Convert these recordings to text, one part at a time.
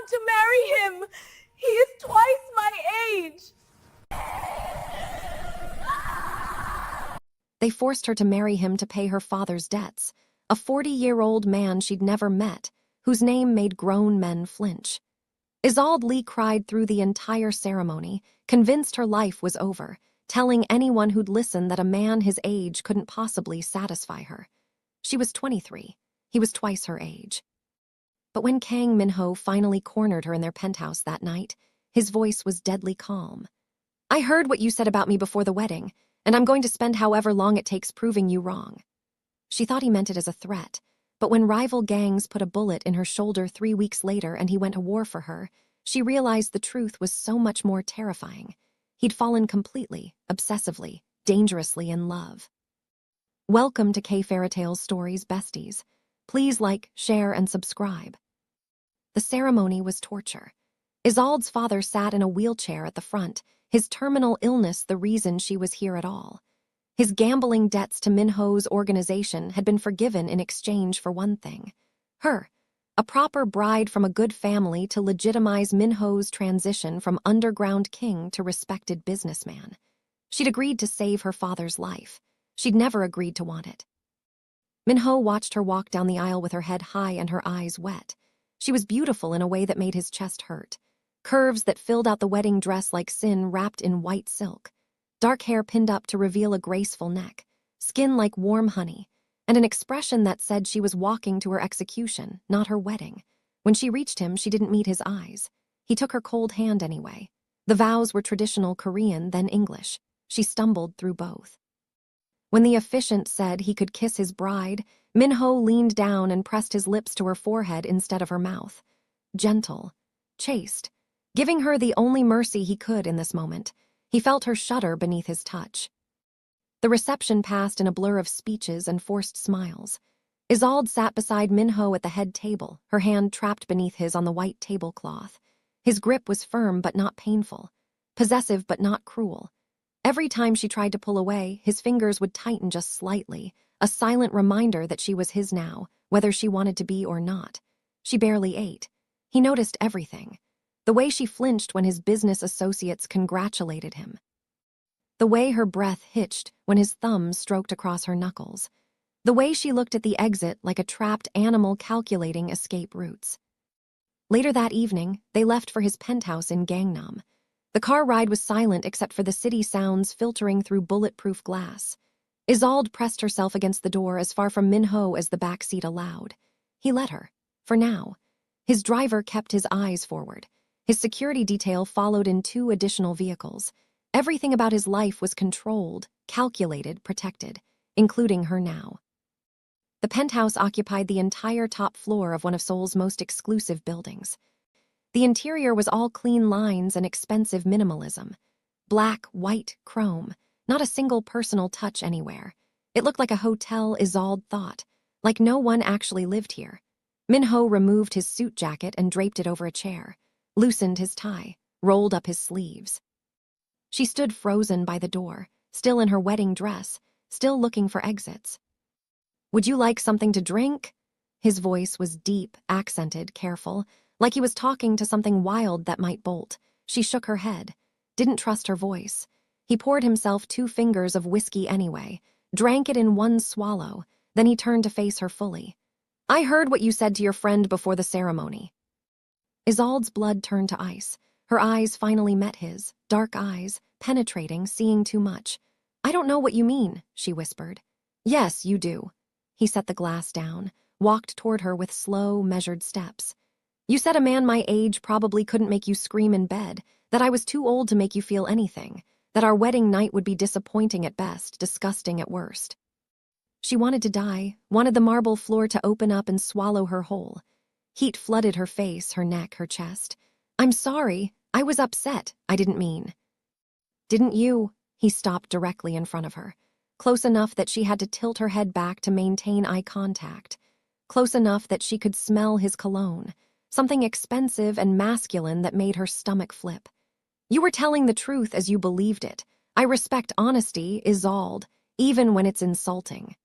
want to marry him. He is twice my age. They forced her to marry him to pay her father's debts, a 40-year-old man she'd never met, whose name made grown men flinch. Isolde Lee cried through the entire ceremony, convinced her life was over, telling anyone who'd listen that a man his age couldn't possibly satisfy her. She was 23. He was twice her age. But when Kang Min-ho finally cornered her in their penthouse that night, his voice was deadly calm. "I heard what you said about me before the wedding, and I'm going to spend however long it takes proving you wrong." She thought he meant it as a threat, but when rival gangs put a bullet in her shoulder 3 weeks later and he went to war for her, she realized the truth was so much more terrifying. He'd fallen completely, obsessively, dangerously in love. Welcome to K Fairy Tales Stories, besties. Please like, share, and subscribe. The ceremony was torture. Isolde's father sat in a wheelchair at the front, his terminal illness the reason she was here at all. His gambling debts to Min-ho's organization had been forgiven in exchange for one thing: her, a proper bride from a good family to legitimize Min-ho's transition from underground king to respected businessman. She'd agreed to save her father's life. She'd never agreed to want it. Min-ho watched her walk down the aisle with her head high and her eyes wet. She was beautiful in a way that made his chest hurt. Curves that filled out the wedding dress like sin wrapped in white silk. Dark hair pinned up to reveal a graceful neck. Skin like warm honey. And an expression that said she was walking to her execution, not her wedding. When she reached him, she didn't meet his eyes. He took her cold hand anyway. The vows were traditional Korean, then English. She stumbled through both. When the officiant said he could kiss his bride, Min-ho leaned down and pressed his lips to her forehead instead of her mouth. Gentle, chaste, giving her the only mercy he could in this moment. He felt her shudder beneath his touch. The reception passed in a blur of speeches and forced smiles. Isolde sat beside Min-ho at the head table, her hand trapped beneath his on the white tablecloth. His grip was firm but not painful, possessive but not cruel. Every time she tried to pull away, his fingers would tighten just slightly, a silent reminder that she was his now, whether she wanted to be or not. She barely ate. He noticed everything. The way she flinched when his business associates congratulated him. The way her breath hitched when his thumbs stroked across her knuckles. The way she looked at the exit like a trapped animal calculating escape routes. Later that evening, they left for his penthouse in Gangnam. The car ride was silent except for the city sounds filtering through bulletproof glass. Isolde pressed herself against the door as far from Min-ho as the back seat allowed. He let her, for now. His driver kept his eyes forward. His security detail followed in 2 additional vehicles. Everything about his life was controlled, calculated, protected, including her now. The penthouse occupied the entire top floor of one of Seoul's most exclusive buildings. The interior was all clean lines and expensive minimalism. Black, white, chrome, not a single personal touch anywhere. It looked like a hotel, Isolde thought, like no one actually lived here. Min-ho removed his suit jacket and draped it over a chair, loosened his tie, rolled up his sleeves. She stood frozen by the door, still in her wedding dress, still looking for exits. "Would you like something to drink?" His voice was deep, accented, careful, like he was talking to something wild that might bolt. She shook her head, didn't trust her voice. He poured himself 2 fingers of whiskey anyway, drank it in one swallow, then he turned to face her fully. "I heard what you said to your friend before the ceremony." Isolde's blood turned to ice. Her eyes finally met his, dark eyes, penetrating, seeing too much. "I don't know what you mean," she whispered. "Yes, you do." He set the glass down, walked toward her with slow, measured steps. "You said a man my age probably couldn't make you scream in bed, that I was too old to make you feel anything, that our wedding night would be disappointing at best, disgusting at worst." She wanted to die, wanted the marble floor to open up and swallow her whole. Heat flooded her face, her neck, her chest. "I'm sorry. I was upset. I didn't mean." "Didn't you?" He stopped directly in front of her, close enough that she had to tilt her head back to maintain eye contact, close enough that she could smell his cologne, something expensive and masculine that made her stomach flip. "You were telling the truth as you believed it. I respect honesty, Isolde, even when it's insulting."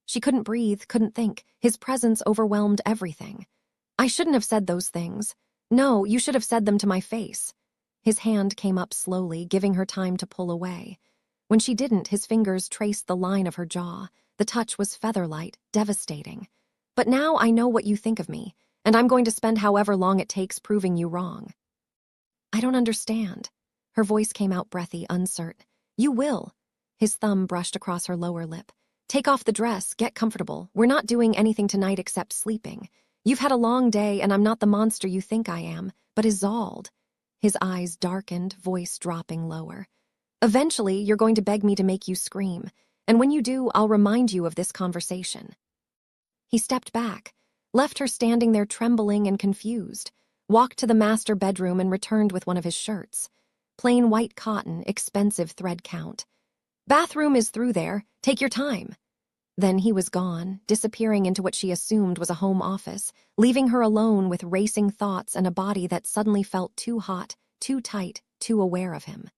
She couldn't breathe, couldn't think. His presence overwhelmed everything. "I shouldn't have said those things. No, you should have said them to my face. His hand came up slowly, giving her time to pull away. When she didn't, his fingers traced the line of her jaw. The touch was feather-light, devastating. But now I know what you think of me, and I'm going to spend however long it takes proving you wrong. I don't understand. Her voice came out breathy, uncertain. You will. His thumb brushed across her lower lip. Take off the dress, get comfortable. We're not doing anything tonight except sleeping. You've had a long day, and I'm not the monster you think I am, but Isolde. His eyes darkened, voice dropping lower. Eventually, you're going to beg me to make you scream, and when you do, I'll remind you of this conversation. He stepped back, left her standing there trembling and confused, walked to the master bedroom and returned with one of his shirts. Plain white cotton, expensive thread count. Bathroom is through there, take your time. Then he was gone, disappearing into what she assumed was a home office, leaving her alone with racing thoughts and a body that suddenly felt too hot, too tight, too aware of him.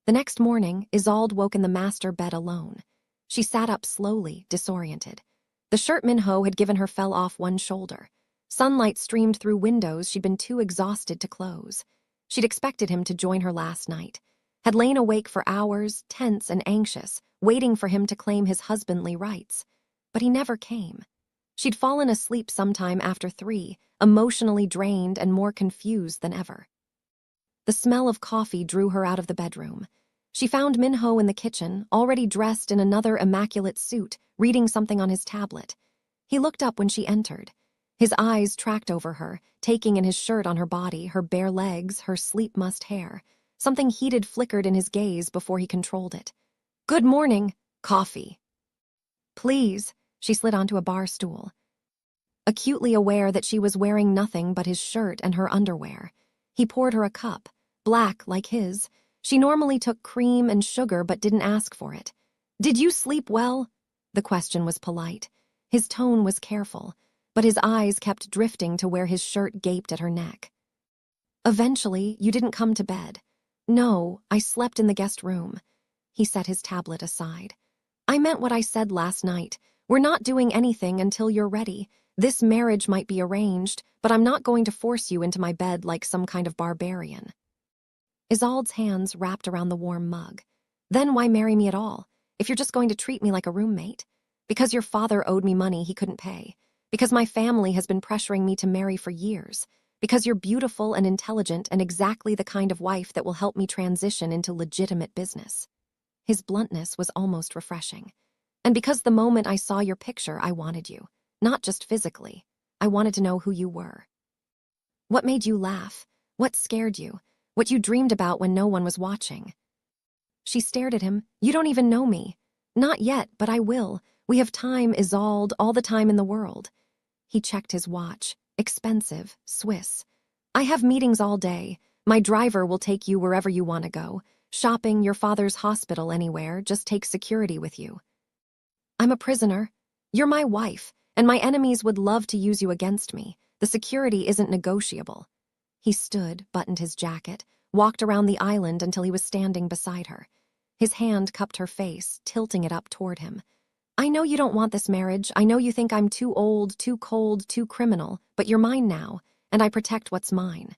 The next morning, Isolde woke in the master bed alone. She sat up slowly, disoriented. The shirt Minho had given her fell off one shoulder. Sunlight streamed through windows she'd been too exhausted to close. She'd expected him to join her last night, had lain awake for hours, tense and anxious, waiting for him to claim his husbandly rights. But he never came. She'd fallen asleep sometime after 3, emotionally drained and more confused than ever. The smell of coffee drew her out of the bedroom. She found Minho in the kitchen, already dressed in another immaculate suit, reading something on his tablet. He looked up when she entered. His eyes tracked over her, taking in his shirt on her body, her bare legs, her sleep-mussed hair. Something heated flickered in his gaze before he controlled it. Good morning. Coffee. Please. She slid onto a bar stool, acutely aware that she was wearing nothing but his shirt and her underwear. He poured her a cup, black like his. She normally took cream and sugar but didn't ask for it. Did you sleep well? The question was polite. His tone was careful, but his eyes kept drifting to where his shirt gaped at her neck. Eventually, you didn't come to bed. No, I slept in the guest room. He set his tablet aside. I meant what I said last night. We're not doing anything until you're ready. This marriage might be arranged, but I'm not going to force you into my bed like some kind of barbarian. Isolde's hands wrapped around the warm mug. Then why marry me at all, if you're just going to treat me like a roommate? Because your father owed me money he couldn't pay. Because my family has been pressuring me to marry for years. Because you're beautiful and intelligent and exactly the kind of wife that will help me transition into legitimate business. His bluntness was almost refreshing. And because the moment I saw your picture, I wanted you. Not just physically. I wanted to know who you were. What made you laugh? What scared you? What you dreamed about when no one was watching? She stared at him. You don't even know me. Not yet, but I will. We have time, Isolde, all the time in the world. He checked his watch. Expensive, Swiss. I have meetings all day. My driver will take you wherever you want to go. Shopping, your father's hospital, anywhere. Just take security with you. I'm a prisoner. You're my wife, and my enemies would love to use you against me. The security isn't negotiable. He stood, buttoned his jacket, walked around the island until he was standing beside her. His hand cupped her face, tilting it up toward him. I know you don't want this marriage. I know you think I'm too old, too cold, too criminal, but you're mine now, and I protect what's mine.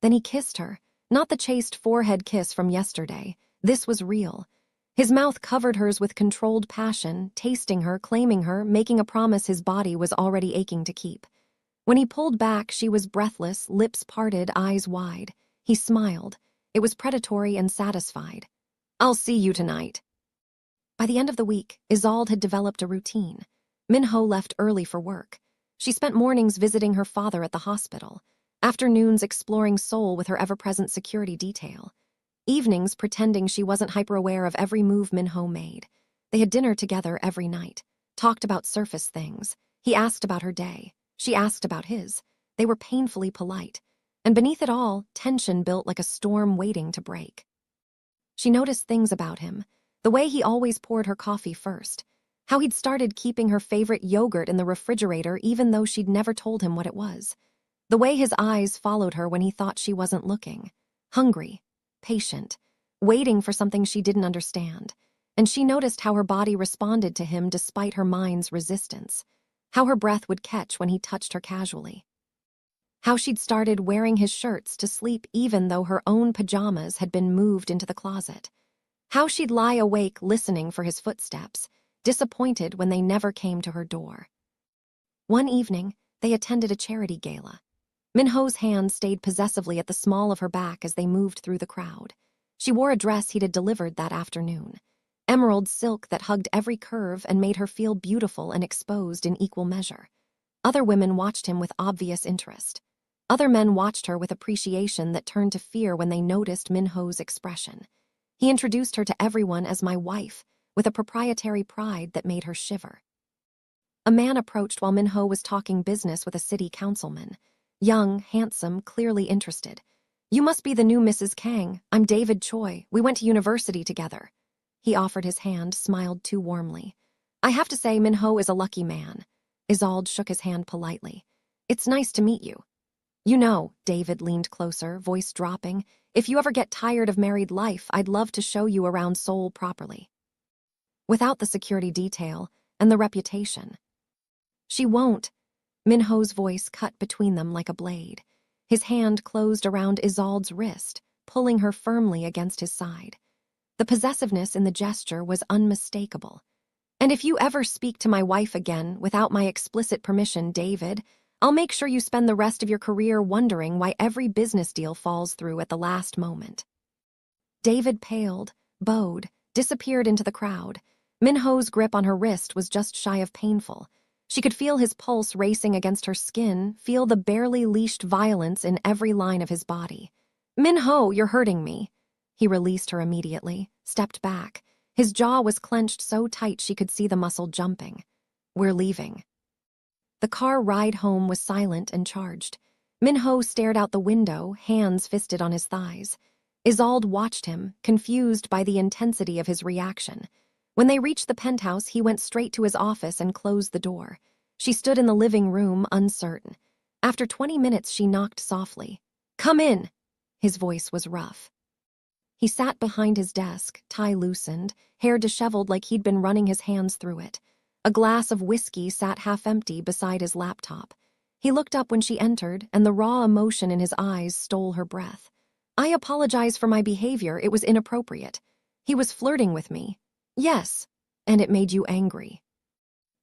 Then he kissed her, not the chaste forehead kiss from yesterday. This was real. His mouth covered hers with controlled passion, tasting her, claiming her, making a promise his body was already aching to keep. When he pulled back, she was breathless, lips parted, eyes wide. He smiled. It was predatory and satisfied. I'll see you tonight. By the end of the week, Isolde had developed a routine. Minho left early for work. She spent mornings visiting her father at the hospital, afternoons exploring Seoul with her ever-present security detail, evenings pretending she wasn't hyper-aware of every move Minho made. They had dinner together every night, talked about surface things. He asked about her day. She asked about his. They were painfully polite, and beneath it all, tension built like a storm waiting to break. She noticed things about him. The way he always poured her coffee first. How he'd started keeping her favorite yogurt in the refrigerator even though she'd never told him what it was. The way his eyes followed her when he thought she wasn't looking. Hungry, patient, waiting for something she didn't understand. And she noticed how her body responded to him despite her mind's resistance. How her breath would catch when he touched her casually. How she'd started wearing his shirts to sleep even though her own pajamas had been moved into the closet. How she'd lie awake listening for his footsteps, disappointed when they never came to her door. One evening, they attended a charity gala. Minho's hand stayed possessively at the small of her back as they moved through the crowd. She wore a dress he'd delivered that afternoon. Emerald silk that hugged every curve and made her feel beautiful and exposed in equal measure. Other women watched him with obvious interest. Other men watched her with appreciation that turned to fear when they noticed Minho's expression. He introduced her to everyone as my wife, with a proprietary pride that made her shiver. A man approached while Minho was talking business with a city councilman. Young, handsome, clearly interested. "You must be the new Mrs. Kang. I'm David Choi. We went to university together." He offered his hand, smiled too warmly. "I have to say Minho is a lucky man." Isolde shook his hand politely. "It's nice to meet you." "You know," David leaned closer, voice dropping, "if you ever get tired of married life, I'd love to show you around Seoul properly. Without the security detail and the reputation." "She won't." Minho's voice cut between them like a blade. His hand closed around Isolde's wrist, pulling her firmly against his side. The possessiveness in the gesture was unmistakable. "And if you ever speak to my wife again without my explicit permission, David, I'll make sure you spend the rest of your career wondering why every business deal falls through at the last moment." David paled, bowed, disappeared into the crowd. Minho's grip on her wrist was just shy of painful. She could feel his pulse racing against her skin, feel the barely leashed violence in every line of his body. "Minho, you're hurting me." He released her immediately, stepped back. His jaw was clenched so tight she could see the muscle jumping. "We're leaving." The car ride home was silent and charged. Minho stared out the window, hands fisted on his thighs. Isolde watched him, confused by the intensity of his reaction. When they reached the penthouse, he went straight to his office and closed the door. She stood in the living room, uncertain. After 20 minutes, she knocked softly. "Come in." His voice was rough. He sat behind his desk, tie loosened, hair disheveled like he'd been running his hands through it. A glass of whiskey sat half empty beside his laptop. He looked up when she entered, and the raw emotion in his eyes stole her breath. "I apologize for my behavior. It was inappropriate. He was flirting with me." "Yes, and it made you angry."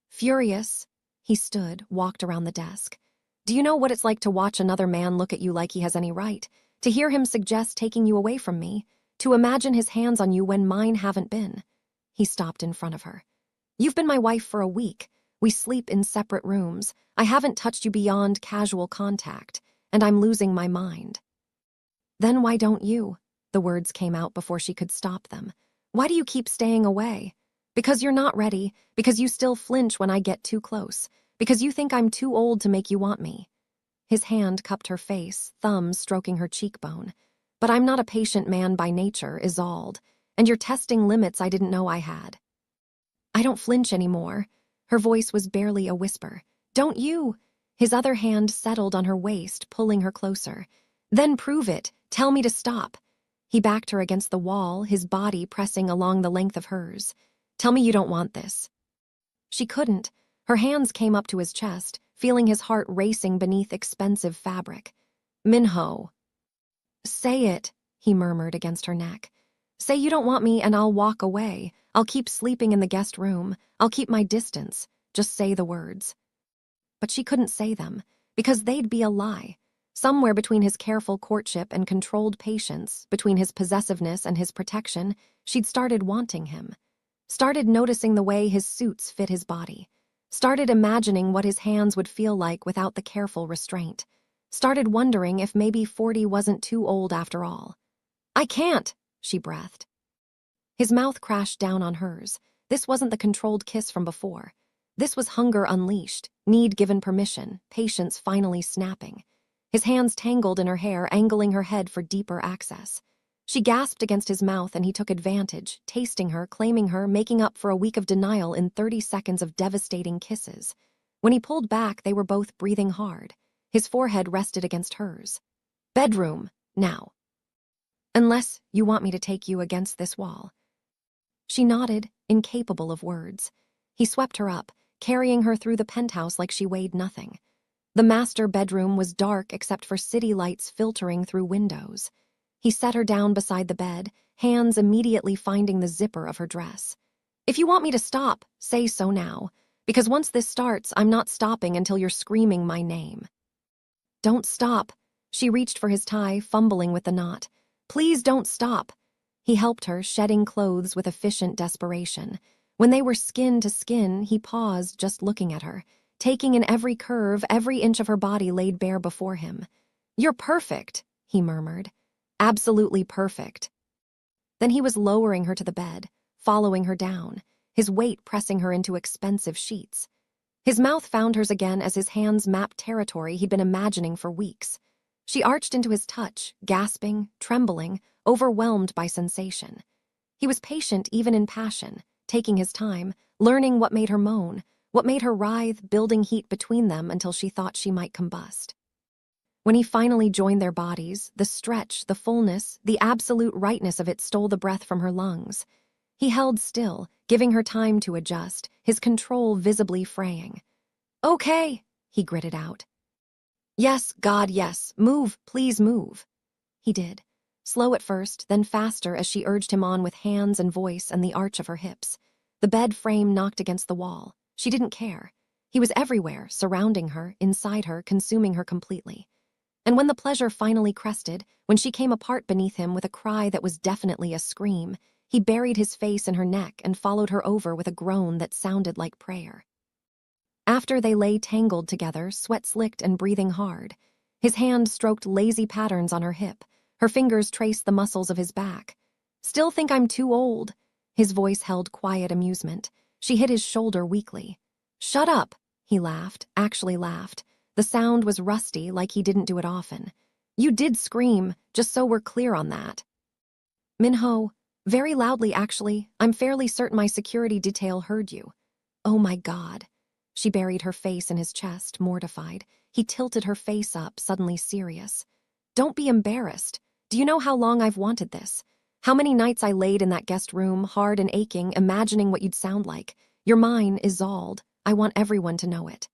Furious, he stood, walked around the desk. "Do you know what it's like to watch another man look at you like he has any right? To hear him suggest taking you away from me? To imagine his hands on you when mine haven't been?" He stopped in front of her. "You've been my wife for a week. We sleep in separate rooms. I haven't touched you beyond casual contact, and I'm losing my mind." "Then why don't you?" The words came out before she could stop them. "Why do you keep staying away? Because you're not ready, because you still flinch when I get too close, because you think I'm too old to make you want me." His hand cupped her face, thumb stroking her cheekbone. "But I'm not a patient man by nature, Isolde, and you're testing limits I didn't know I had." "I don't flinch anymore." Her voice was barely a whisper. "Don't you?" His other hand settled on her waist, pulling her closer. "Then prove it. Tell me to stop." He backed her against the wall, his body pressing along the length of hers. "Tell me you don't want this." She couldn't. Her hands came up to his chest, feeling his heart racing beneath expensive fabric. "Minho." "Say it," he murmured against her neck. "Say you don't want me and I'll walk away. I'll keep sleeping in the guest room. I'll keep my distance. Just say the words." But she couldn't say them, because they'd be a lie. Somewhere between his careful courtship and controlled patience, between his possessiveness and his protection, she'd started wanting him. Started noticing the way his suits fit his body. Started imagining what his hands would feel like without the careful restraint. Started wondering if maybe 40 wasn't too old after all. "I can't," she breathed. His mouth crashed down on hers. This wasn't the controlled kiss from before. This was hunger unleashed, need given permission, patience finally snapping. His hands tangled in her hair, angling her head for deeper access. She gasped against his mouth and he took advantage, tasting her, claiming her, making up for a week of denial in 30 seconds of devastating kisses. When he pulled back, they were both breathing hard. His forehead rested against hers. "Bedroom, now. Unless you want me to take you against this wall." She nodded, incapable of words. He swept her up, carrying her through the penthouse like she weighed nothing. The master bedroom was dark except for city lights filtering through windows. He set her down beside the bed, hands immediately finding the zipper of her dress. "If you want me to stop, say so now. Because once this starts, I'm not stopping until you're screaming my name." "Don't stop." She reached for his tie, fumbling with the knot. "Please don't stop." He helped her, shedding clothes with efficient desperation. When they were skin to skin, he paused, just looking at her, taking in every curve, every inch of her body laid bare before him. "You're perfect," he murmured. "Absolutely perfect." Then he was lowering her to the bed, following her down, his weight pressing her into expensive sheets. His mouth found hers again as his hands mapped territory he'd been imagining for weeks. She arched into his touch, gasping, trembling, overwhelmed by sensation. He was patient even in passion, taking his time, learning what made her moan, what made her writhe, building heat between them until she thought she might combust. When he finally joined their bodies, the stretch, the fullness, the absolute rightness of it stole the breath from her lungs. He held still, giving her time to adjust, his control visibly fraying. "Okay," he gritted out. "Yes, God, yes. Move, please move." He did. Slow at first, then faster as she urged him on with hands and voice and the arch of her hips. The bed frame knocked against the wall. She didn't care. He was everywhere, surrounding her, inside her, consuming her completely. And when the pleasure finally crested, when she came apart beneath him with a cry that was definitely a scream, he buried his face in her neck and followed her over with a groan that sounded like prayer. After they lay tangled together, sweat-slicked and breathing hard, his hand stroked lazy patterns on her hip. Her fingers traced the muscles of his back. "Still think I'm too old?" His voice held quiet amusement. She hit his shoulder weakly. "Shut up," he laughed, actually laughed. The sound was rusty, like he didn't do it often. "You did scream, just so we're clear on that." "Minho, very loudly actually. I'm fairly certain my security detail heard you." "Oh my God." She buried her face in his chest, mortified. He tilted her face up, suddenly serious. "Don't be embarrassed. Do you know how long I've wanted this? How many nights I laid in that guest room, hard and aching, imagining what you'd sound like. You're mine, Isolde. I want everyone to know it."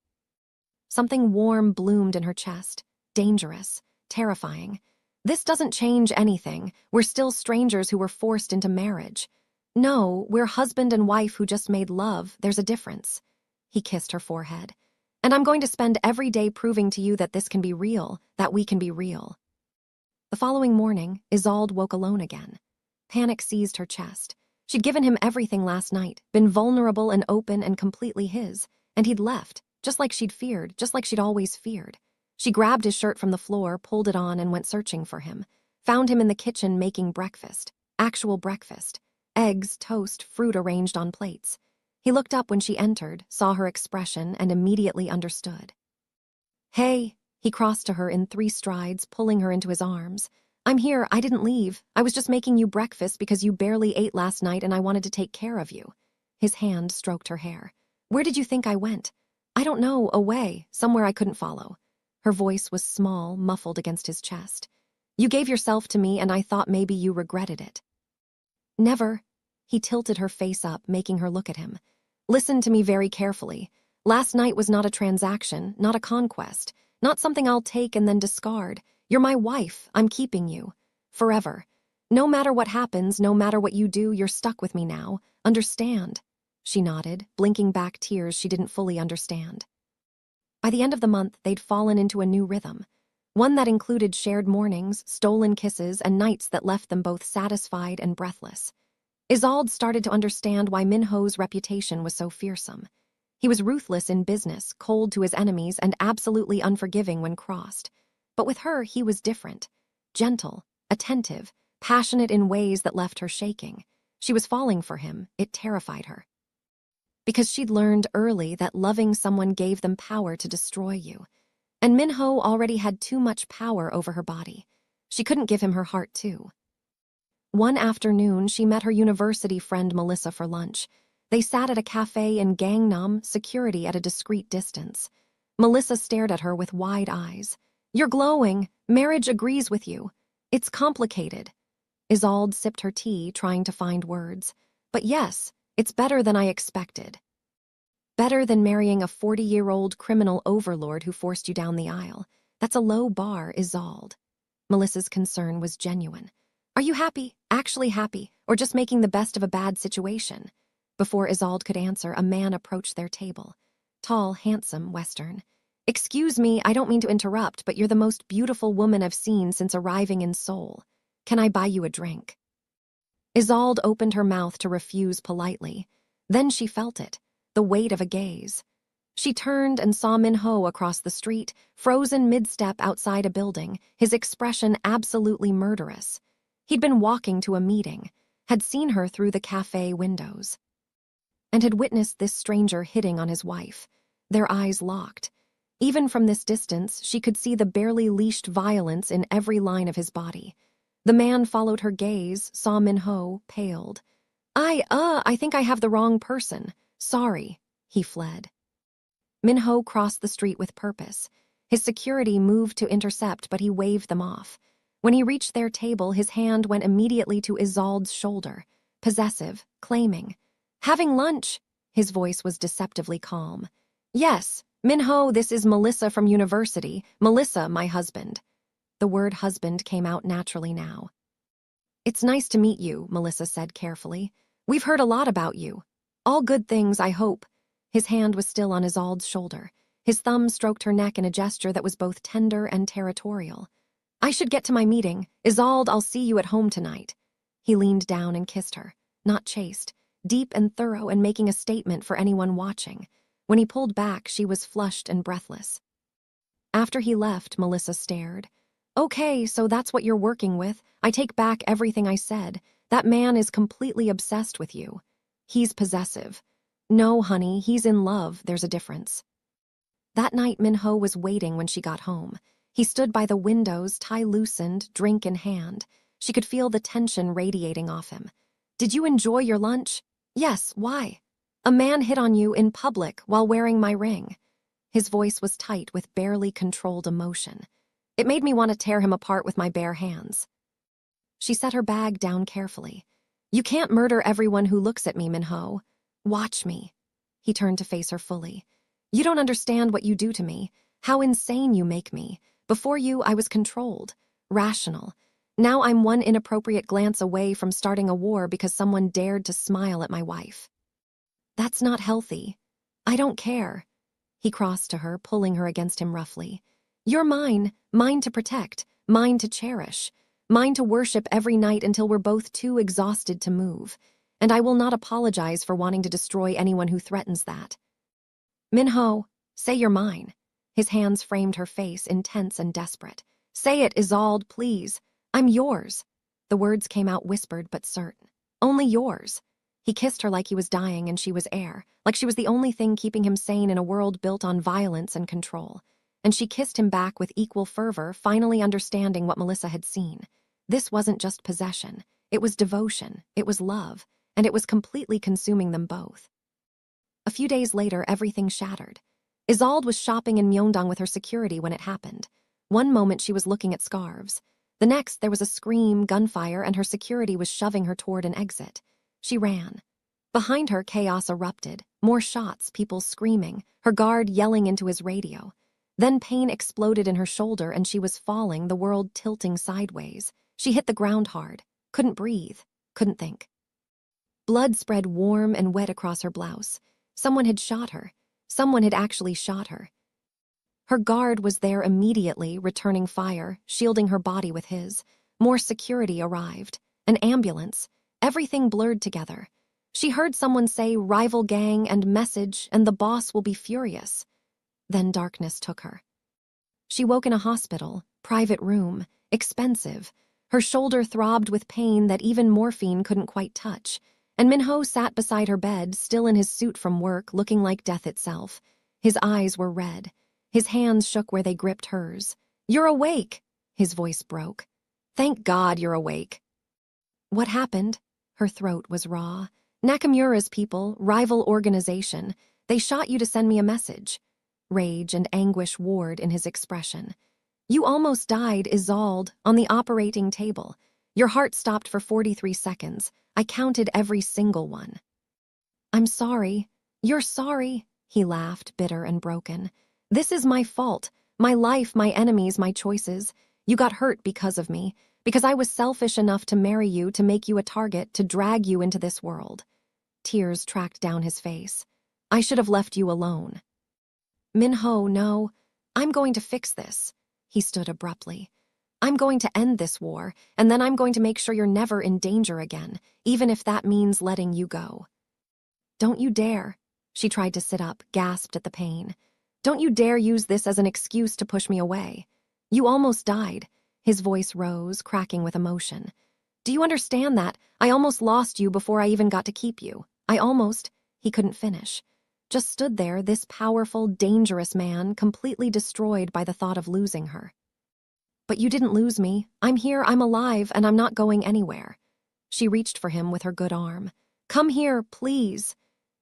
Something warm bloomed in her chest. Dangerous. Terrifying. "This doesn't change anything. We're still strangers who were forced into marriage. No, we're husband and wife who just made love. There's a difference." He kissed her forehead. "And I'm going to spend every day proving to you that this can be real, that we can be real." The following morning, Isolde woke alone again. Panic seized her chest. She'd given him everything last night, been vulnerable and open and completely his, and he'd left, just like she'd feared, just like she'd always feared. She grabbed his shirt from the floor, pulled it on, and went searching for him. Found him in the kitchen making breakfast. Actual breakfast. Eggs, toast, fruit arranged on plates. He looked up when she entered, saw her expression, and immediately understood. "Hey," he crossed to her in 3 strides, pulling her into his arms. "I'm here, I didn't leave. I was just making you breakfast because you barely ate last night and I wanted to take care of you." His hand stroked her hair. "Where did you think I went?" "I don't know, away, somewhere I couldn't follow." Her voice was small, muffled against his chest. "You gave yourself to me and I thought maybe you regretted it." "Never." He tilted her face up, making her look at him. "Listen to me very carefully. Last night was not a transaction, not a conquest, not something I'll take and then discard. You're my wife, I'm keeping you. Forever. No matter what happens, no matter what you do, you're stuck with me now. Understand?" She nodded, blinking back tears she didn't fully understand. By the end of the month, they'd fallen into a new rhythm. One that included shared mornings, stolen kisses, and nights that left them both satisfied and breathless. Isolde started to understand why Minho's reputation was so fearsome. He was ruthless in business, cold to his enemies, and absolutely unforgiving when crossed. But with her, he was different. Gentle, attentive, passionate in ways that left her shaking. She was falling for him. It terrified her. Because she'd learned early that loving someone gave them power to destroy you. And Minho already had too much power over her body. She couldn't give him her heart, too. One afternoon, she met her university friend Melissa for lunch. They sat at a cafe in Gangnam, security at a discreet distance. Melissa stared at her with wide eyes. "You're glowing. Marriage agrees with you. It's complicated." Isolde sipped her tea, trying to find words. "But yes, it's better than I expected." Better than marrying a 40-year-old criminal overlord who forced you down the aisle. That's a low bar, Isolde. Melissa's concern was genuine. Are you happy, actually happy, or just making the best of a bad situation? Before Isolde could answer, a man approached their table. Tall, handsome, Western. Excuse me, I don't mean to interrupt, but you're the most beautiful woman I've seen since arriving in Seoul. Can I buy you a drink? Isolde opened her mouth to refuse politely. Then she felt it, the weight of a gaze. She turned and saw Min-ho across the street, frozen mid-step outside a building, his expression absolutely murderous. He'd been walking to a meeting, had seen her through the cafe windows, and had witnessed this stranger hitting on his wife. Their eyes locked. Even from this distance, she could see the barely leashed violence in every line of his body. The man followed her gaze, saw Min-ho, paled. I think I have the wrong person. Sorry. He fled. Min-ho crossed the street with purpose. His security moved to intercept, but he waved them off. When he reached their table, his hand went immediately to Isolde's shoulder, possessive, claiming. Having lunch? His voice was deceptively calm. Yes, Min-ho, this is Melissa from university. Melissa, my husband. The word husband came out naturally now. It's nice to meet you, Melissa said carefully. We've heard a lot about you. All good things, I hope. His hand was still on Isolde's shoulder. His thumb stroked her neck in a gesture that was both tender and territorial. I should get to my meeting. Isolde, I'll see you at home tonight. He leaned down and kissed her, not chaste, deep and thorough and making a statement for anyone watching. When he pulled back, she was flushed and breathless. After he left, Melissa stared. Okay, so that's what you're working with. I take back everything I said. That man is completely obsessed with you. He's possessive. No, honey, he's in love. There's a difference. That night, Min-ho was waiting when she got home. He stood by the windows, tie loosened, drink in hand. She could feel the tension radiating off him. Did you enjoy your lunch? Yes, why? A man hit on you in public while wearing my ring. His voice was tight with barely controlled emotion. It made me want to tear him apart with my bare hands. She set her bag down carefully. You can't murder everyone who looks at me, Min-ho. Watch me. He turned to face her fully. You don't understand what you do to me, how insane you make me. Before you, I was controlled, rational. Now I'm one inappropriate glance away from starting a war because someone dared to smile at my wife. That's not healthy. I don't care. He crossed to her, pulling her against him roughly. You're mine, mine to protect, mine to cherish, mine to worship every night until we're both too exhausted to move. And I will not apologize for wanting to destroy anyone who threatens that. Min-ho, say you're mine. His hands framed her face, intense and desperate. Say it, Isolde, please. I'm yours. The words came out whispered but certain. Only yours. He kissed her like he was dying and she was air, like she was the only thing keeping him sane in a world built on violence and control. And she kissed him back with equal fervor, finally understanding what Melissa had seen. This wasn't just possession. It was devotion. It was love. And it was completely consuming them both. A few days later, everything shattered. Isolde was shopping in Myeongdong with her security when it happened. One moment she was looking at scarves. The next, there was a scream, gunfire, and her security was shoving her toward an exit. She ran. Behind her, chaos erupted. More shots, people screaming, her guard yelling into his radio. Then pain exploded in her shoulder and she was falling, the world tilting sideways. She hit the ground hard. Couldn't breathe. Couldn't think. Blood spread warm and wet across her blouse. Someone had shot her. Someone had actually shot her. Her guard was there immediately, returning fire, shielding her body with his. More security arrived. An ambulance. Everything blurred together. She heard someone say rival gang and message, and the boss will be furious. Then darkness took her. She woke in a hospital, private room, expensive. Her shoulder throbbed with pain that even morphine couldn't quite touch. And Min-ho sat beside her bed, still in his suit from work, looking like death itself. His eyes were red. His hands shook where they gripped hers. You're awake! His voice broke. Thank God you're awake. What happened? Her throat was raw. Nakamura's people, rival organization. They shot you to send me a message. Rage and anguish warred in his expression. You almost died, Isolde, on the operating table. Your heart stopped for 43 seconds. I counted every single one. I'm sorry. You're sorry. He laughed, bitter and broken. This is my fault. My life, my enemies, my choices. You got hurt because of me, because I was selfish enough to marry you, to make you a target, to drag you into this world. Tears tracked down his face. I should have left you alone. Min-ho, no. I'm going to fix this. He stood abruptly. I'm going to end this war, and then I'm going to make sure you're never in danger again, even if that means letting you go. Don't you dare. She tried to sit up, gasped at the pain. Don't you dare use this as an excuse to push me away. You almost died. His voice rose, cracking with emotion. Do you understand that? I almost lost you before I even got to keep you. He couldn't finish. Just stood there, this powerful, dangerous man, completely destroyed by the thought of losing her. But you didn't lose me. I'm here, I'm alive, and I'm not going anywhere. She reached for him with her good arm. Come here, please.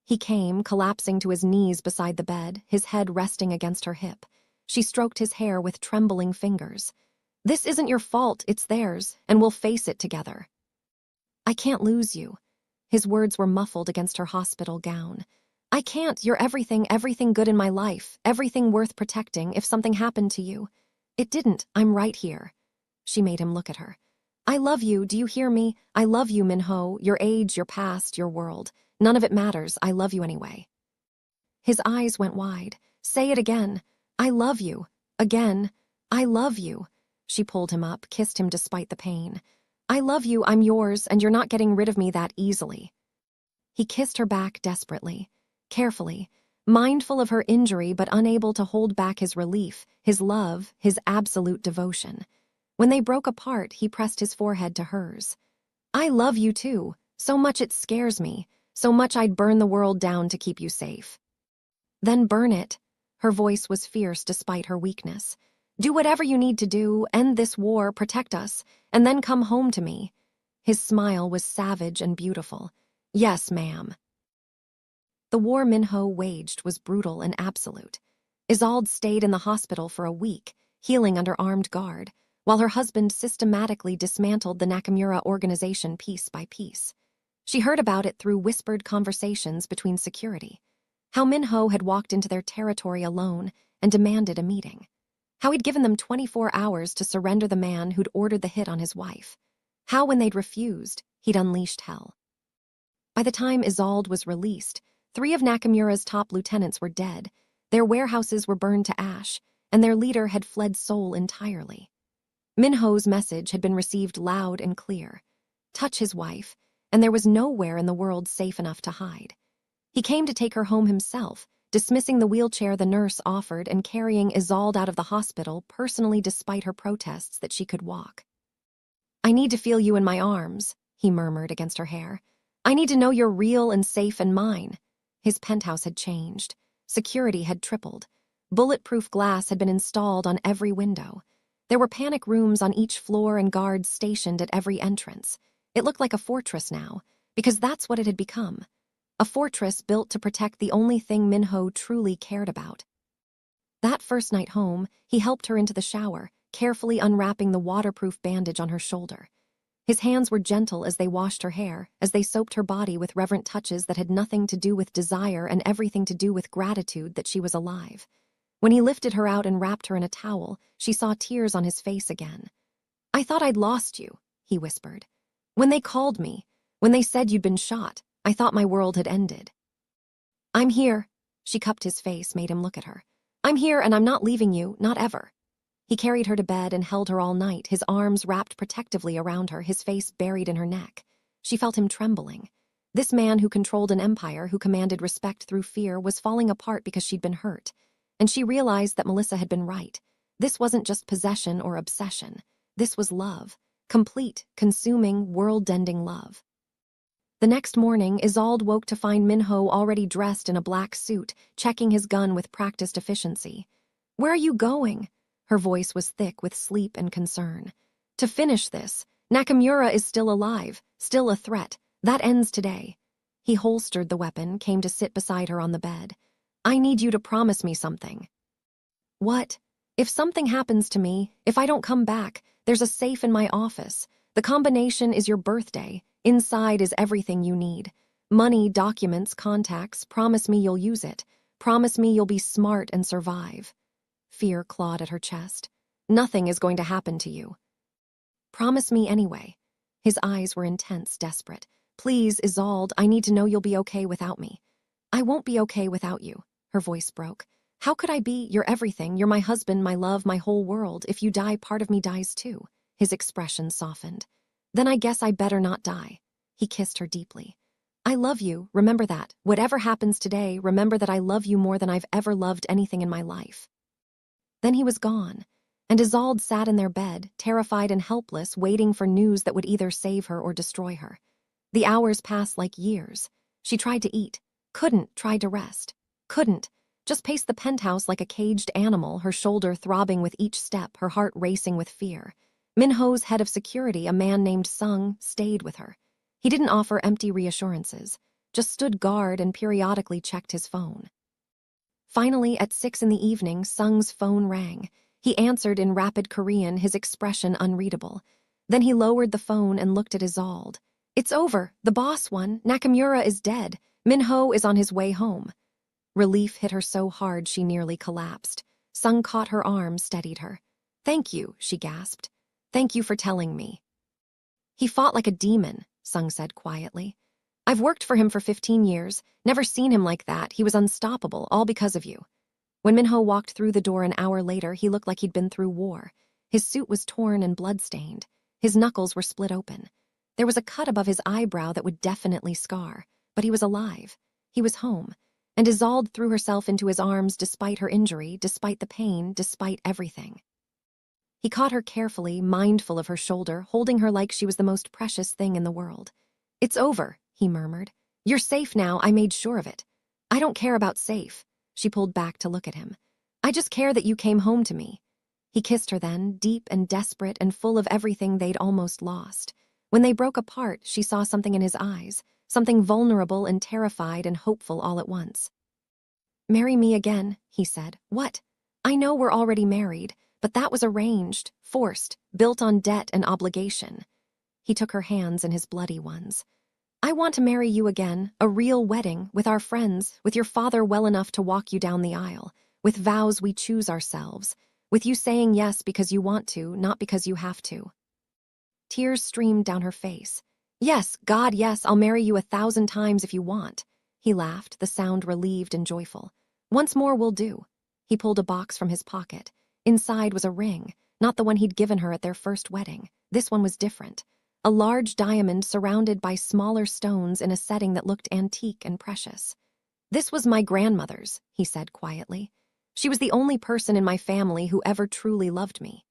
He came, collapsing to his knees beside the bed, his head resting against her hip. She stroked his hair with trembling fingers. This isn't your fault, it's theirs, and we'll face it together. I can't lose you. His words were muffled against her hospital gown. I can't, you're everything, everything good in my life, everything worth protecting if something happened to you. It didn't, I'm right here. She made him look at her. I love you, do you hear me? I love you, Min-ho, your age, your past, your world. None of it matters, I love you anyway. His eyes went wide. Say it again. I love you. Again. I love you. She pulled him up, kissed him despite the pain. I love you, I'm yours, and you're not getting rid of me that easily. He kissed her back desperately, carefully, mindful of her injury but unable to hold back his relief, his love, his absolute devotion. When they broke apart, he pressed his forehead to hers. I love you too, so much it scares me, so much I'd burn the world down to keep you safe. Then burn it. Her voice was fierce despite her weakness. Do whatever you need to do, end this war, protect us, and then come home to me. His smile was savage and beautiful. Yes, ma'am. The war Min-ho waged was brutal and absolute. Isolde stayed in the hospital for a week, healing under armed guard, while her husband systematically dismantled the Nakamura organization piece by piece. She heard about it through whispered conversations between security. How Min-ho had walked into their territory alone and demanded a meeting. How he'd given them 24 hours to surrender the man who'd ordered the hit on his wife. How, when they'd refused, he'd unleashed hell. By the time Isolde was released, 3 of Nakamura's top lieutenants were dead, their warehouses were burned to ash, and their leader had fled Seoul entirely. Min-ho's message had been received loud and clear. Touch his wife, and there was nowhere in the world safe enough to hide. He came to take her home himself, dismissing the wheelchair the nurse offered and carrying Isolde out of the hospital personally despite her protests that she could walk. I need to feel you in my arms, he murmured against her hair. I need to know you're real and safe and mine. His penthouse had changed. Security had tripled. Bulletproof glass had been installed on every window. There were panic rooms on each floor and guards stationed at every entrance. It looked like a fortress now, because that's what it had become. A fortress built to protect the only thing Min-ho truly cared about. That first night home, he helped her into the shower, carefully unwrapping the waterproof bandage on her shoulder. His hands were gentle as they washed her hair, as they soaped her body with reverent touches that had nothing to do with desire and everything to do with gratitude that she was alive. When he lifted her out and wrapped her in a towel, she saw tears on his face again. I thought I'd lost you, he whispered. When they called me, when they said you'd been shot, I thought my world had ended. I'm here. She cupped his face, made him look at her. I'm here and I'm not leaving you, not ever. He carried her to bed and held her all night, his arms wrapped protectively around her, his face buried in her neck. She felt him trembling. This man who controlled an empire, who commanded respect through fear, was falling apart because she'd been hurt. And she realized that Melissa had been right. This wasn't just possession or obsession. This was love. Complete, consuming, world-ending love. The next morning, Isolde woke to find Min-ho already dressed in a black suit, checking his gun with practiced efficiency. Where are you going? Her voice was thick with sleep and concern. To finish this, Nakamura is still alive, still a threat. That ends today. He holstered the weapon, came to sit beside her on the bed. I need you to promise me something. What? If something happens to me, if I don't come back, there's a safe in my office. The combination is your birthday. Inside is everything you need. Money, documents, contacts. Promise me you'll use it. Promise me you'll be smart and survive. Fear clawed at her chest. Nothing is going to happen to you. Promise me anyway. His eyes were intense, desperate. Please, Isolde, I need to know you'll be okay without me. I won't be okay without you. Her voice broke. How could I be? You're everything. You're my husband, my love, my whole world. If you die, part of me dies too. His expression softened. Then I guess I better not die. He kissed her deeply. I love you. Remember that. Whatever happens today, remember that I love you more than I've ever loved anything in my life. Then he was gone, and Isolde sat in their bed, terrified and helpless, waiting for news that would either save her or destroy her. The hours passed like years. She tried to eat, couldn't, tried to rest, couldn't, just paced the penthouse like a caged animal, her shoulder throbbing with each step, her heart racing with fear. Minho's head of security, a man named Sung, stayed with her. He didn't offer empty reassurances, just stood guard and periodically checked his phone. Finally, at 6 in the evening, Sung's phone rang. He answered in rapid Korean, his expression unreadable. Then he lowered the phone and looked at Isolde. It's over. The boss won. Nakamura is dead. Minho is on his way home. Relief hit her so hard she nearly collapsed. Sung caught her arm, steadied her. Thank you, she gasped. Thank you for telling me. He fought like a demon, Sung said quietly. I've worked for him for 15 years, never seen him like that. He was unstoppable, all because of you. When Minho walked through the door an hour later, he looked like he'd been through war. His suit was torn and blood-stained. His knuckles were split open. There was a cut above his eyebrow that would definitely scar, but he was alive. He was home, and Isolde threw herself into his arms despite her injury, despite the pain, despite everything. He caught her carefully, mindful of her shoulder, holding her like she was the most precious thing in the world. It's over, he murmured. You're safe now, I made sure of it. I don't care about safe. She pulled back to look at him. I just care that you came home to me. He kissed her then, deep and desperate and full of everything they'd almost lost. When they broke apart, she saw something in his eyes, something vulnerable and terrified and hopeful all at once. Marry me again, he said. What? I know we're already married, but that was arranged, forced, built on debt and obligation. He took her hands in his bloody ones. I want to marry you again, a real wedding, with our friends, with your father well enough to walk you down the aisle, with vows we choose ourselves, with you saying yes because you want to, not because you have to. Tears streamed down her face. Yes, God, yes, I'll marry you 1,000 times if you want. He laughed, the sound relieved and joyful. Once more will do. He pulled a box from his pocket. Inside was a ring, not the one he'd given her at their first wedding. This one was different. A large diamond surrounded by smaller stones in a setting that looked antique and precious. This was my grandmother's, he said quietly. She was the only person in my family who ever truly loved me,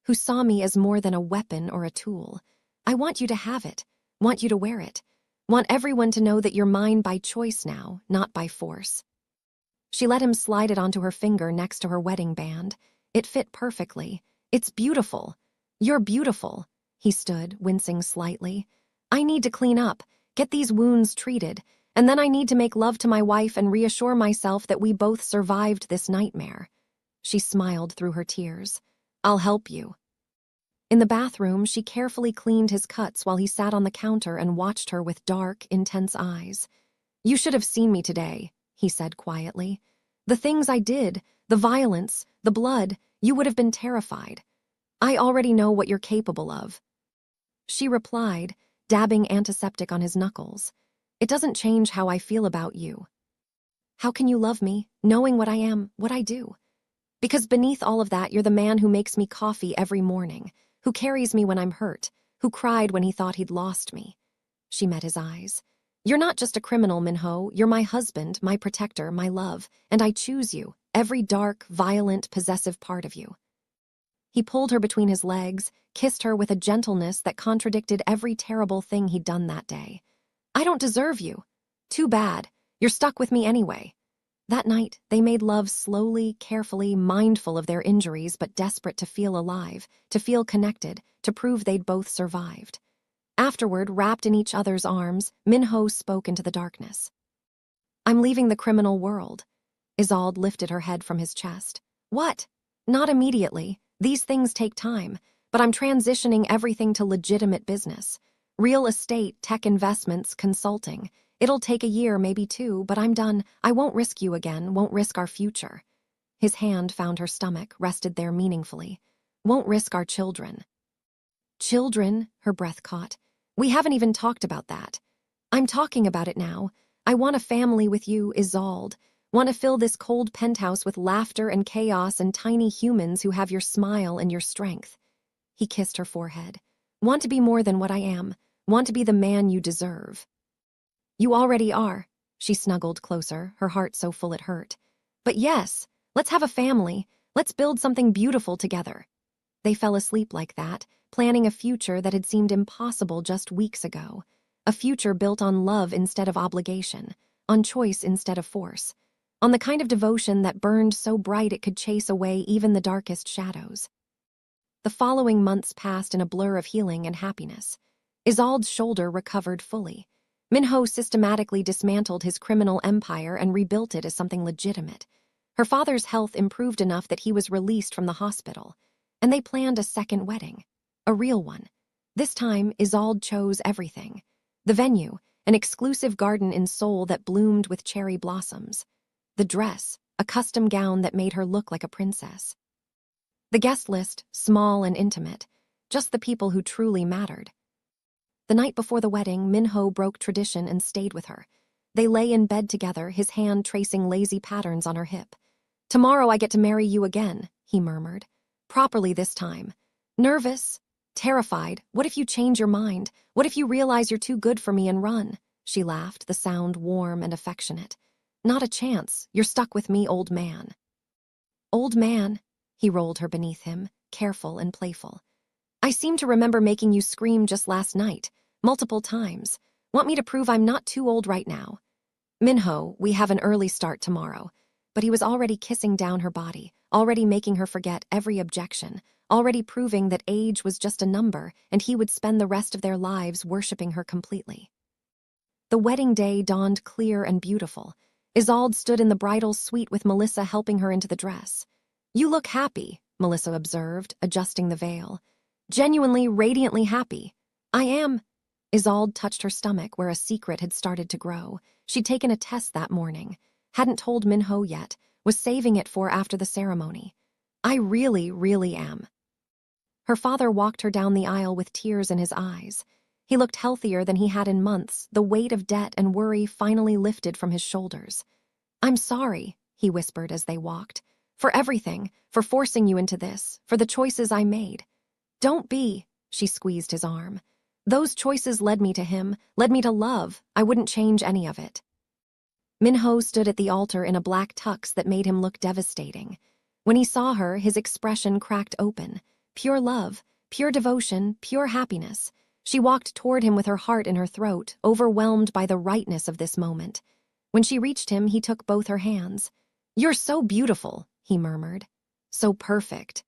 who saw me as more than a weapon or a tool. I want you to have it, want you to wear it, want everyone to know that you're mine by choice now, not by force. She let him slide it onto her finger next to her wedding band. It fit perfectly. It's beautiful. You're beautiful. He stood, wincing slightly. I need to clean up, get these wounds treated, and then I need to make love to my wife and reassure myself that we both survived this nightmare. She smiled through her tears. I'll help you. In the bathroom, she carefully cleaned his cuts while he sat on the counter and watched her with dark, intense eyes. You should have seen me today, he said quietly. The things I did, the violence, the blood, you would have been terrified. I already know what you're capable of. She replied, dabbing antiseptic on his knuckles. It doesn't change how I feel about you. How can you love me, knowing what I am, what I do? Because beneath all of that, you're the man who makes me coffee every morning, who carries me when I'm hurt, who cried when he thought he'd lost me. She met his eyes. You're not just a criminal, Minho. You're my husband, my protector, my love, and I choose you, every dark, violent, possessive part of you. He pulled her between his legs, kissed her with a gentleness that contradicted every terrible thing he'd done that day. I don't deserve you. Too bad. You're stuck with me anyway. That night, they made love slowly, carefully, mindful of their injuries but desperate to feel alive, to feel connected, to prove they'd both survived. Afterward, wrapped in each other's arms, Minho spoke into the darkness. I'm leaving the criminal world. Isolde lifted her head from his chest. What? Not immediately. These things take time, but I'm transitioning everything to legitimate business. Real estate, tech investments, consulting. It'll take a year, maybe 2, but I'm done. I won't risk you again, won't risk our future. His hand found her stomach, rested there meaningfully. Won't risk our children. Children, her breath caught. We haven't even talked about that. I'm talking about it now. I want a family with you, Isolde. Want to fill this cold penthouse with laughter and chaos and tiny humans who have your smile and your strength. He kissed her forehead. Want to be more than what I am. Want to be the man you deserve. You already are. She snuggled closer, her heart so full it hurt. But yes, let's have a family. Let's build something beautiful together. They fell asleep like that, planning a future that had seemed impossible just weeks ago. A future built on love instead of obligation, on choice instead of force, on the kind of devotion that burned so bright it could chase away even the darkest shadows. The following months passed in a blur of healing and happiness. Isolde's shoulder recovered fully. Minho systematically dismantled his criminal empire and rebuilt it as something legitimate. Her father's health improved enough that he was released from the hospital, and they planned a second wedding, a real one. This time, Isolde chose everything. The venue, an exclusive garden in Seoul that bloomed with cherry blossoms. The dress, a custom gown that made her look like a princess. The guest list, small and intimate, just the people who truly mattered. The night before the wedding, Minho broke tradition and stayed with her. They lay in bed together, his hand tracing lazy patterns on her hip. Tomorrow I get to marry you again, he murmured. Properly this time. Nervous, terrified. What if you change your mind? What if you realize you're too good for me and run? She laughed, the sound warm and affectionate. Not a chance. You're stuck with me, old man. Old man, he rolled her beneath him, careful and playful. I seem to remember making you scream just last night, multiple times. Want me to prove I'm not too old right now? Minho, we have an early start tomorrow. But he was already kissing down her body, already making her forget every objection, already proving that age was just a number and he would spend the rest of their lives worshipping her completely. The wedding day dawned clear and beautiful. Isolde stood in the bridal suite with Melissa helping her into the dress. You look happy, Melissa observed, adjusting the veil. Genuinely, radiantly happy. I am. Isolde touched her stomach where a secret had started to grow. She'd taken a test that morning. Hadn't told Minho yet, was saving it for after the ceremony. I really, really am. Her father walked her down the aisle with tears in his eyes. He looked healthier than he had in months, the weight of debt and worry finally lifted from his shoulders. I'm sorry, he whispered as they walked. For everything, for forcing you into this, for the choices I made. Don't be, she squeezed his arm. Those choices led me to him, led me to love. I wouldn't change any of it. Minho stood at the altar in a black tux that made him look devastating. When he saw her, his expression cracked open. Pure love, pure devotion, pure happiness. She walked toward him with her heart in her throat, overwhelmed by the rightness of this moment. When she reached him, he took both her hands. You're so beautiful, he murmured. So perfect.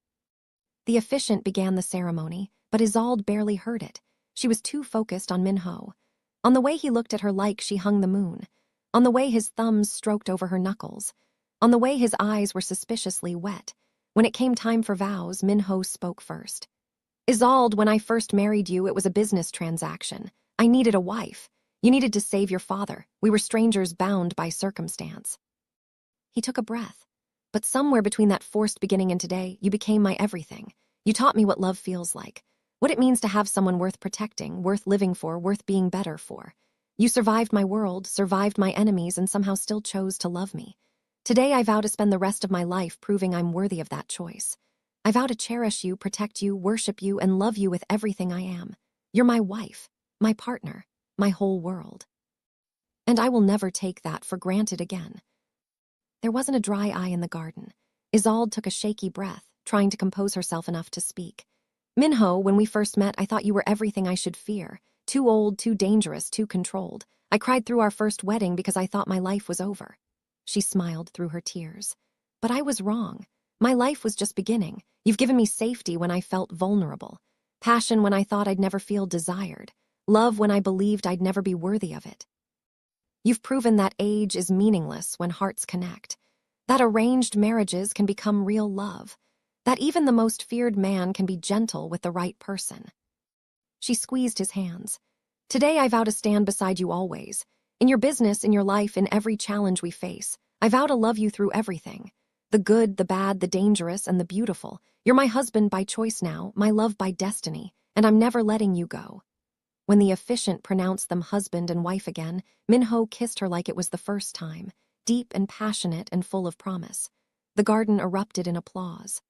The officiant began the ceremony, but Isolde barely heard it. She was too focused on Minho. On the way he looked at her like she hung the moon. On the way his thumbs stroked over her knuckles. On the way his eyes were suspiciously wet. When it came time for vows, Minho spoke first. Isolde, when I first married you, it was a business transaction. I needed a wife. You needed to save your father. We were strangers bound by circumstance. He took a breath. But somewhere between that forced beginning and today, you became my everything. You taught me what love feels like. What it means to have someone worth protecting, worth living for, worth being better for. You survived my world, survived my enemies, and somehow still chose to love me. Today I vow to spend the rest of my life proving I'm worthy of that choice. I vow to cherish you, protect you, worship you, and love you with everything I am. You're my wife, my partner, my whole world. And I will never take that for granted again. There wasn't a dry eye in the garden. Isolde took a shaky breath, trying to compose herself enough to speak. Minho, when we first met, I thought you were everything I should fear. Too old, too dangerous, too controlled. I cried through our first wedding because I thought my life was over. She smiled through her tears. But I was wrong. My life was just beginning. You've given me safety when I felt vulnerable. Passion when I thought I'd never feel desired. Love when I believed I'd never be worthy of it. You've proven that age is meaningless when hearts connect. That arranged marriages can become real love. That even the most feared man can be gentle with the right person. She squeezed his hands. Today I vow to stand beside you always. In your business, in your life, in every challenge we face, I vow to love you through everything. The good, the bad, the dangerous, and the beautiful. You're my husband by choice now, my love by destiny, and I'm never letting you go." When the officiant pronounced them husband and wife again, Minho kissed her like it was the first time, deep and passionate and full of promise. The garden erupted in applause.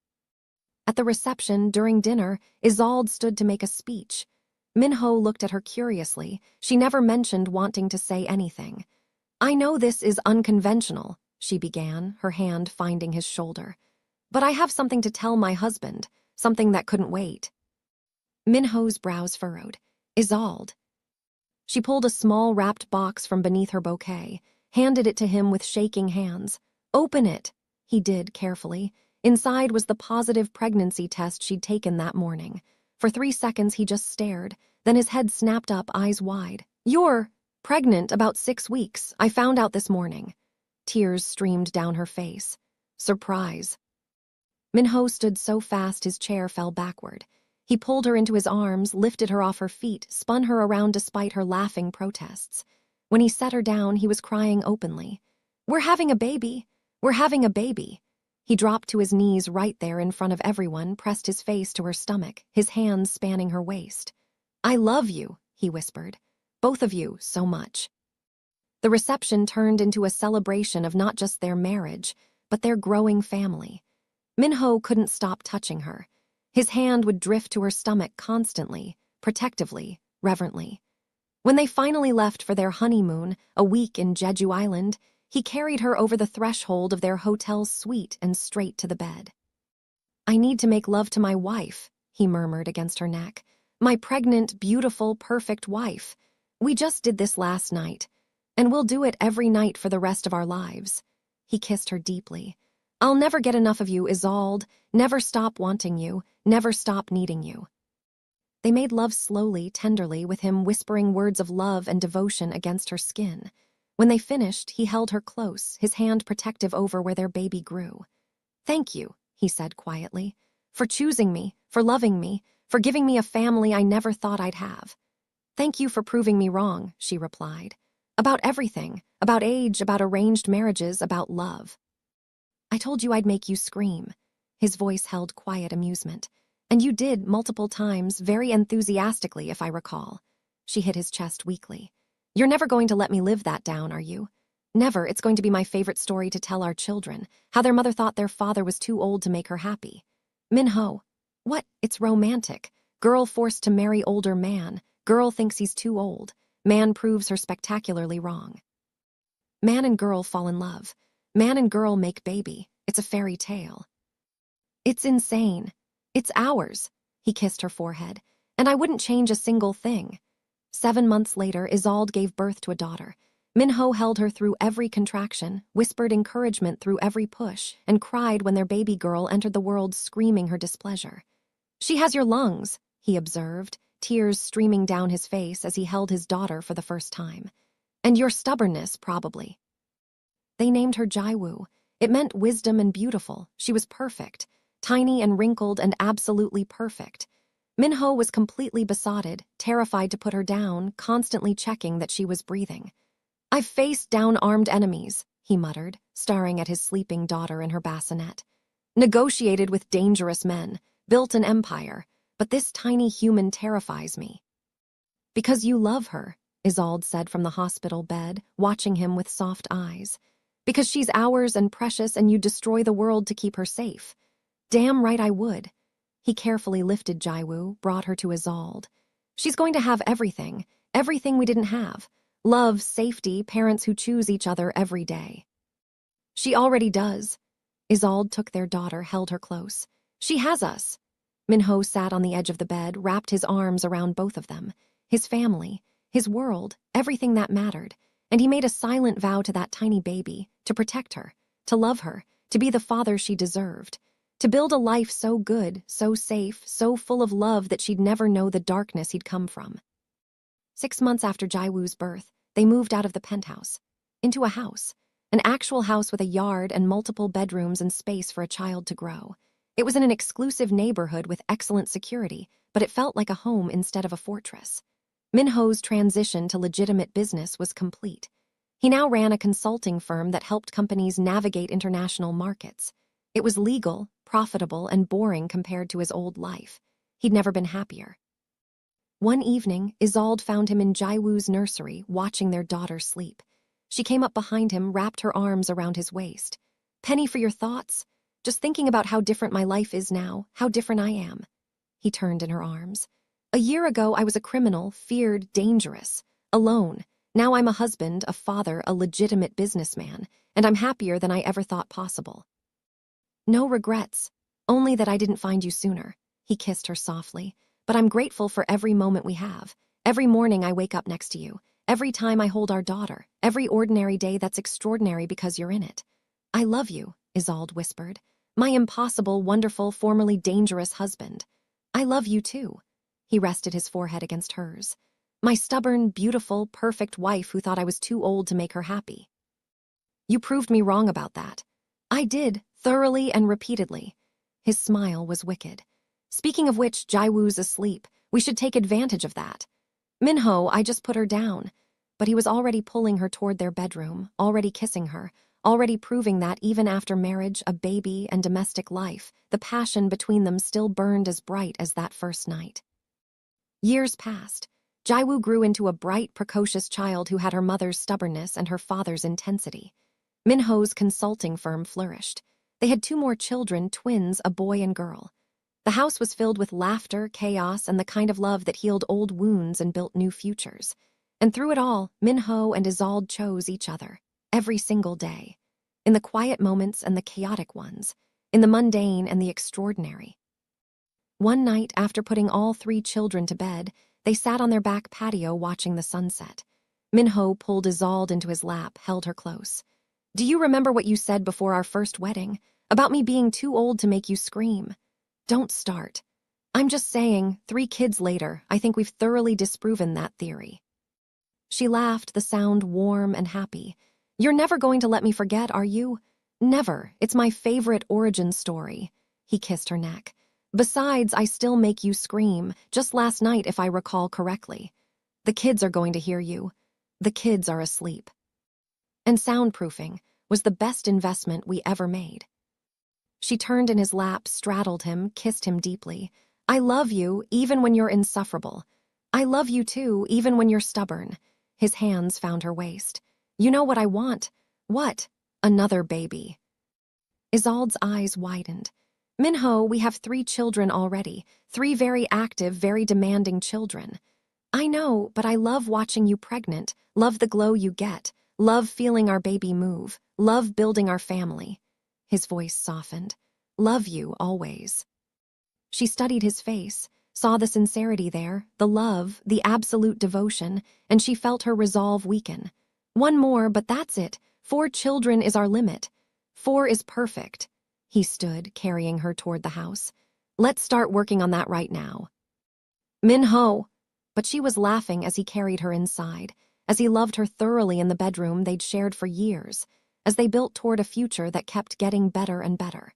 At the reception, during dinner, Isolde stood to make a speech. Minho looked at her curiously. She never mentioned wanting to say anything. "I know this is unconventional," she began, her hand finding his shoulder. "But I have something to tell my husband, something that couldn't wait." Minho's brows furrowed. "Isolde." She pulled a small wrapped box from beneath her bouquet, handed it to him with shaking hands. "Open it." He did, carefully. Inside was the positive pregnancy test she'd taken that morning. For 3 seconds he just stared, then his head snapped up, eyes wide. "You're pregnant, about 6 weeks. I found out this morning." Tears streamed down her face. Surprise. Minho stood so fast his chair fell backward. He pulled her into his arms, lifted her off her feet, spun her around despite her laughing protests. When he set her down, he was crying openly. "We're having a baby. We're having a baby." He dropped to his knees right there in front of everyone, pressed his face to her stomach, his hands spanning her waist. "I love you," he whispered. "Both of you, so much." The reception turned into a celebration of not just their marriage, but their growing family. Minho couldn't stop touching her. His hand would drift to her stomach constantly, protectively, reverently. When they finally left for their honeymoon, a week in Jeju Island, he carried her over the threshold of their hotel suite and straight to the bed. "I need to make love to my wife," he murmured against her neck. "My pregnant, beautiful, perfect wife. We just did this last night, and we'll do it every night for the rest of our lives." He kissed her deeply. "I'll never get enough of you, Isolde. Never stop wanting you, never stop needing you." They made love slowly, tenderly, with him whispering words of love and devotion against her skin. When they finished, he held her close, his hand protective over where their baby grew. "Thank you," he said quietly, "for choosing me, for loving me, for giving me a family I never thought I'd have." "Thank you for proving me wrong," she replied. "About everything, about age, about arranged marriages, about love." "I told you I'd make you scream." His voice held quiet amusement. "And you did, multiple times, very enthusiastically, if I recall." She hit his chest weakly. "You're never going to let me live that down, are you?" "Never. It's going to be my favorite story to tell our children, how their mother thought their father was too old to make her happy." "Minho." "What? It's romantic. Girl forced to marry older man. Girl thinks he's too old. Man proves her spectacularly wrong. Man and girl fall in love. Man and girl make baby. It's a fairy tale." "It's insane. It's ours." He kissed her forehead. "And I wouldn't change a single thing." 7 months later, Isolde gave birth to a daughter. Minho held her through every contraction, whispered encouragement through every push, and cried when their baby girl entered the world screaming her displeasure. "She has your lungs," he observed, tears streaming down his face as he held his daughter for the first time. "And your stubbornness, probably." They named her Jaiwoo. It meant wisdom and beautiful. She was perfect, tiny and wrinkled and absolutely perfect. Minho was completely besotted, terrified to put her down, constantly checking that she was breathing. "I've faced down armed enemies," he muttered, staring at his sleeping daughter in her bassinet. "Negotiated with dangerous men, built an empire, but this tiny human terrifies me." "Because you love her," Isolde said from the hospital bed, watching him with soft eyes. "Because she's ours and precious and you'd destroy the world to keep her safe." "Damn right I would." He carefully lifted Jaiwoo, brought her to Isolde. "She's going to have everything, everything we didn't have. Love, safety, parents who choose each other every day." "She already does." Isolde took their daughter, held her close. "She has us." Minho sat on the edge of the bed, wrapped his arms around both of them. His family, his world, everything that mattered. And he made a silent vow to that tiny baby, to protect her, to love her, to be the father she deserved. To build a life so good, so safe, so full of love that she'd never know the darkness he'd come from. 6 months after Jaiwoo's birth, they moved out of the penthouse. Into a house. An actual house with a yard and multiple bedrooms and space for a child to grow. It was in an exclusive neighborhood with excellent security, but it felt like a home instead of a fortress. Minho's transition to legitimate business was complete. He now ran a consulting firm that helped companies navigate international markets. It was legal, profitable, and boring compared to his old life. He'd never been happier. One evening, Isolde found him in Jaiwoo's nursery, watching their daughter sleep. She came up behind him, wrapped her arms around his waist. "Penny, for your thoughts? Just thinking about how different my life is now, how different I am." He turned in her arms. "A year ago, I was a criminal, feared, dangerous, alone. Now I'm a husband, a father, a legitimate businessman, and I'm happier than I ever thought possible. No regrets, only that I didn't find you sooner." He kissed her softly. "But I'm grateful for every moment we have. Every morning I wake up next to you. Every time I hold our daughter. Every ordinary day that's extraordinary because you're in it." "I love you," Isolde whispered. "My impossible, wonderful, formerly dangerous husband. I love you too." He rested his forehead against hers. "My stubborn, beautiful, perfect wife who thought I was too old to make her happy. You proved me wrong about that." "I did, thoroughly and repeatedly." His smile was wicked. "Speaking of which, Jaiwoo's asleep. We should take advantage of that." "Minho, I just put her down." But he was already pulling her toward their bedroom, already kissing her, already proving that even after marriage, a baby, and domestic life, the passion between them still burned as bright as that first night. Years passed. Jaiwoo grew into a bright, precocious child who had her mother's stubbornness and her father's intensity. Minho's consulting firm flourished. They had 2 more children, twins, a boy and girl. The house was filled with laughter, chaos, and the kind of love that healed old wounds and built new futures. And through it all, Minho and Isolde chose each other, every single day. In the quiet moments and the chaotic ones. In the mundane and the extraordinary. One night, after putting all 3 children to bed, they sat on their back patio watching the sunset. Minho pulled Isolde into his lap, held her close. "Do you remember what you said before our first wedding? About me being too old to make you scream?" "Don't start. I'm just saying, 3 kids later, I think we've thoroughly disproven that theory." She laughed, the sound warm and happy. "You're never going to let me forget, are you?" "Never. It's my favorite origin story." He kissed her neck. "Besides, I still make you scream, just last night if I recall correctly. The kids are going to hear you. The kids are asleep." And soundproofing was the best investment we ever made. She turned in his lap, straddled him, kissed him deeply. "I love you, even when you're insufferable. I love you too, even when you're stubborn." His hands found her waist. "You know what I want." "What?" "Another baby." Isolde's eyes widened. "Minho, we have 3 children already, 3 very active, very demanding children." "I know, but I love watching you pregnant, love the glow you get, love feeling our baby move, love building our family." His voice softened. "Love you always." She studied his face, saw the sincerity there, the love, the absolute devotion, and she felt her resolve weaken. "1 more, but that's it. 4 children is our limit. 4 is perfect." He stood, carrying her toward the house. "Let's start working on that right now." "Minho!" But she was laughing as he carried her inside, as he loved her thoroughly in the bedroom they'd shared for years, as they built toward a future that kept getting better and better.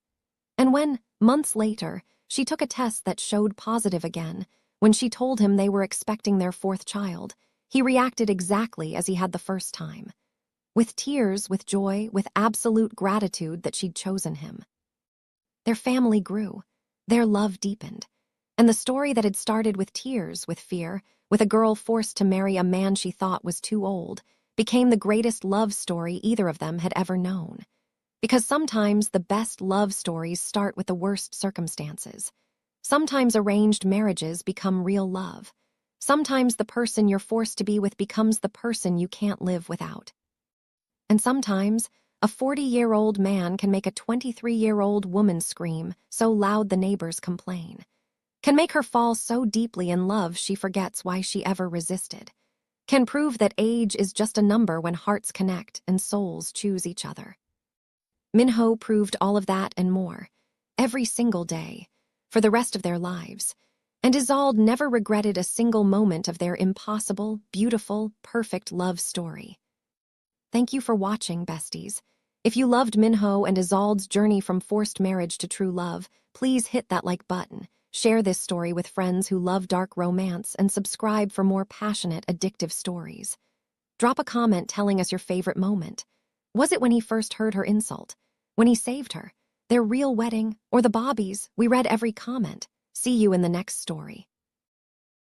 And when, months later, she took a test that showed positive again, when she told him they were expecting their 4th child, he reacted exactly as he had the first time. With tears, with joy, with absolute gratitude that she'd chosen him. Their family grew. Their love deepened. And the story that had started with tears, with fear, with a girl forced to marry a man she thought was too old, became the greatest love story either of them had ever known. Because sometimes the best love stories start with the worst circumstances. Sometimes arranged marriages become real love. Sometimes the person you're forced to be with becomes the person you can't live without. And sometimes a 40-year-old man can make a 23-year-old woman scream so loud the neighbors complain. Can make her fall so deeply in love she forgets why she ever resisted. Can prove that age is just a number when hearts connect and souls choose each other. Minho proved all of that and more, every single day, for the rest of their lives, and Isolde never regretted a single moment of their impossible, beautiful, perfect love story. Thank you for watching, besties. If you loved Minho and Isolde's journey from forced marriage to true love, please hit that like button, share this story with friends who love dark romance, and subscribe for more passionate, addictive stories. Drop a comment telling us your favorite moment. Was it when he first heard her insult? When he saved her? Their real wedding? Or the Bobbies? We read every comment. See you in the next story.